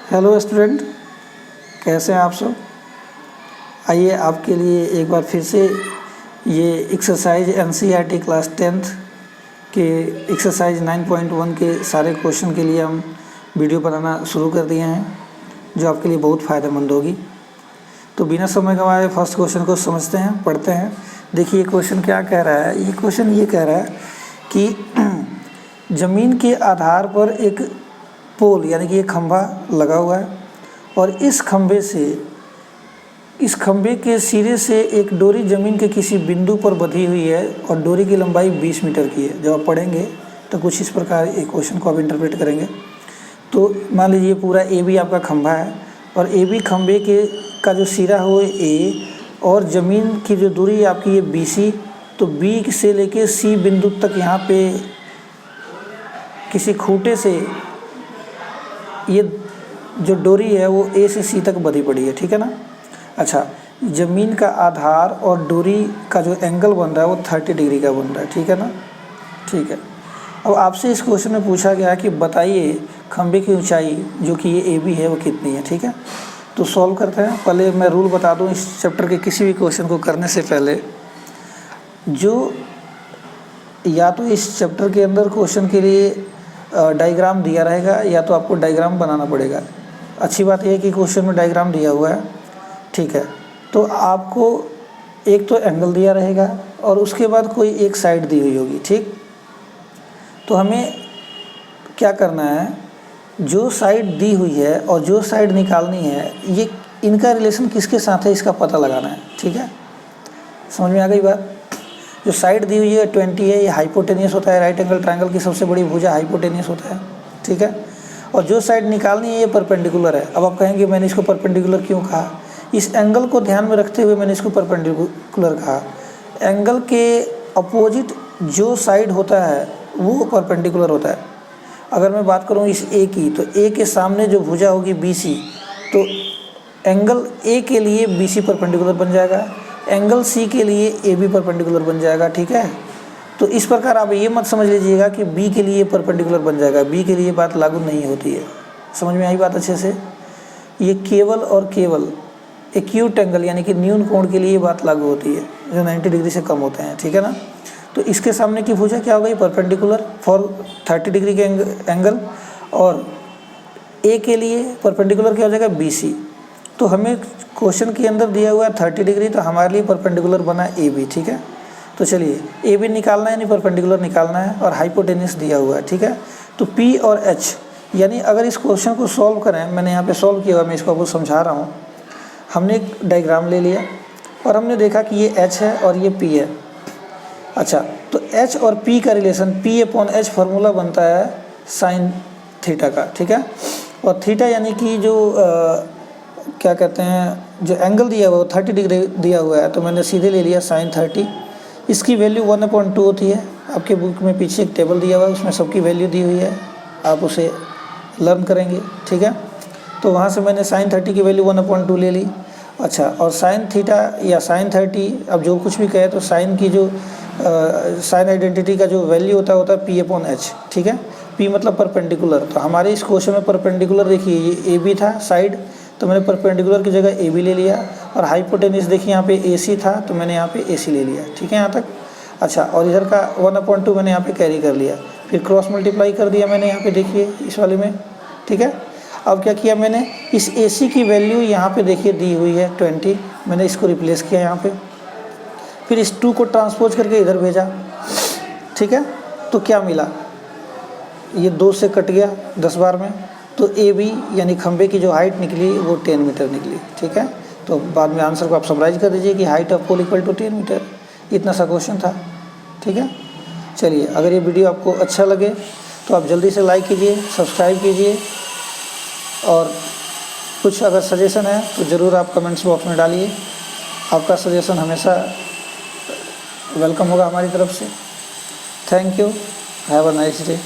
Hello student, कैसे हैं आप सब। आइए आपके लिए एक बार फिर से ये एक्सरसाइज एनसीईआरटी क्लास 10th के एक्सरसाइज 9.1 के सारे क्वेश्चन के लिए हम वीडियो बनाना शुरू कर दिए हैं, जो आपके लिए बहुत फ़ायदेमंद होगी। तो बिना समय गंवाए फर्स्ट क्वेश्चन को समझते हैं, पढ़ते हैं। देखिए क्वेश्चन क्या कह रहा है। ये क्वेश्चन ये कह रहा है कि ज़मीन के आधार पर एक पोल यानी कि एक खंभा लगा हुआ है और इस खंभे के सिरे से एक डोरी ज़मीन के किसी बिंदु पर बंधी हुई है और डोरी की लंबाई 20 मीटर की है। जब आप पढ़ेंगे तो कुछ इस प्रकार एक क्वेश्चन को आप इंटरप्रेट करेंगे। तो मान लीजिए पूरा ए बी आपका खंभा है और ए बी खंभे का जो सिरा हो ए और ज़मीन की जो दूरी आपकी ये बी सी, तो बी से लेके सी बिंदु तक यहाँ पे किसी खूंटे से ये जो डोरी है वो ए से सी तक बंधी पड़ी है, ठीक है ना। अच्छा, ज़मीन का आधार और डोरी का जो एंगल बन रहा है वो 30 डिग्री का बन रहा है, ठीक है ना। ठीक है, अब आपसे इस क्वेश्चन में पूछा गया है कि बताइए खंभे की ऊंचाई जो कि ये ए बी है वो कितनी है, ठीक है। तो सॉल्व करते हैं। पहले मैं रूल बता दूं इस चैप्टर के किसी भी क्वेश्चन को करने से पहले, जो या तो इस चैप्टर के अंदर क्वेश्चन के लिए डायग्राम दिया रहेगा या तो आपको डायग्राम बनाना पड़ेगा। अच्छी बात यह है कि क्वेश्चन में डायग्राम दिया हुआ है, ठीक है। तो आपको एक तो एंगल दिया रहेगा और उसके बाद कोई एक साइड दी हुई होगी, ठीक। तो हमें क्या करना है, जो साइड दी हुई है और जो साइड निकालनी है, ये इनका रिलेशन किसके साथ है इसका पता लगाना है, ठीक है। समझ में आ गई बात। जो साइड दी हुई है 20 है, ये हाइपोटेनियस होता है। राइट एंगल ट्रायंगल की सबसे बड़ी भुजा हाइपोटेनियस होता है, ठीक है। और जो साइड निकालनी है ये परपेंडिकुलर है। अब आप कहेंगे मैंने इसको परपेंडिकुलर क्यों कहा। इस एंगल को ध्यान में रखते हुए मैंने इसको परपेंडिकुलर कहा। एंगल के अपोजिट जो साइड होता है वो परपेंडिकुलर होता है। अगर मैं बात करूँ इस ए की, तो ए के सामने जो भुजा होगी बी सी, तो एंगल ए के लिए बी सी परपेंडिकुलर बन जाएगा, एंगल सी के लिए ए बी परपेंडिकुलर बन जाएगा, ठीक है। तो इस प्रकार आप ये मत समझ लीजिएगा कि बी के लिए परपेंडिकुलर बन जाएगा, बी के लिए बात लागू नहीं होती है। समझ में आई बात अच्छे से। ये केवल और केवल एक्यूट एंगल यानी कि न्यून कोण के लिए बात लागू होती है, जो 90 डिग्री से कम होते हैं, ठीक है ना। तो इसके सामने की भुजा क्या हो गई, परपेंडिकुलर फॉर 30 डिग्री के एंगल, और ए के लिए परपेंडिकुलर क्या हो जाएगा बी सी। तो हमें क्वेश्चन के अंदर दिया हुआ है 30 डिग्री, तो हमारे लिए परपेंडिकुलर बना ए बी, ठीक है। तो चलिए ए बी निकालना है, यानी परपेंडिकुलर निकालना है, और हाइपोटेनियस दिया हुआ है, ठीक है। तो पी और एच, यानी अगर इस क्वेश्चन को सॉल्व करें, मैंने यहाँ पे सॉल्व किया हुआ, मैं इसको आपको समझा रहा हूँ। हमने एक डायग्राम ले लिया और हमने देखा कि ये एच है और ये पी है। अच्छा, तो एच और पी का relation P upon H formula बनता है साइन थीटा का, ठीक है। और थीटा यानी कि जो क्या कहते हैं, जो एंगल दिया हुआ है 30 डिग्री दिया हुआ है, तो मैंने सीधे ले लिया साइन 30। इसकी वैल्यू 1/2 होती है। आपके बुक में पीछे एक टेबल दिया हुआ है, उसमें सबकी वैल्यू दी हुई है, आप उसे लर्न करेंगे, ठीक है। तो वहाँ से मैंने साइन 30 की वैल्यू 1/2 ले ली। अच्छा, और साइन थीटा या साइन 30, अब जो कुछ भी कहे, तो साइन की जो साइन आइडेंटिटी का जो वैल्यू होता है पी अपॉन एच, ठीक है। पी मतलब परपेंडिकुलर। तो हमारे इस क्वेश्चन में परपेंडिकुलर देखिए ये ए बी था साइड, तो मैंने परपेंडिकुलर की जगह ए बी ले लिया, और हाइपोटेनियस देखिए यहाँ पे ए सी था, तो मैंने यहाँ पे ए सी ले लिया, ठीक है यहाँ तक। अच्छा, और इधर का 1/2 मैंने यहाँ पे कैरी कर लिया, फिर क्रॉस मल्टीप्लाई कर दिया मैंने यहाँ पे, देखिए इस वाले में, ठीक है। अब क्या किया मैंने, इस ए सी की वैल्यू यहाँ पे देखिए दी हुई है 20, मैंने इसको रिप्लेस किया यहाँ पे, फिर इस 2 को ट्रांसपोज करके इधर भेजा, ठीक है। तो क्या मिला, ये 2 से कट गया 10 बार में, तो ए बी यानी खंबे की जो हाइट निकली वो 10 मीटर निकली, ठीक है। तो बाद में आंसर को आप समराइज कर दीजिए कि height of pole equal to 10 metre. इतना सा क्वेश्चन था, ठीक है। चलिए, अगर ये वीडियो आपको अच्छा लगे तो आप जल्दी से लाइक कीजिए, सब्सक्राइब कीजिए, और कुछ अगर सजेशन है तो ज़रूर आप कमेंट्स बॉक्स में डालिए। आपका सजेशन हमेशा वेलकम होगा हमारी तरफ से। Thank you, have a nice day.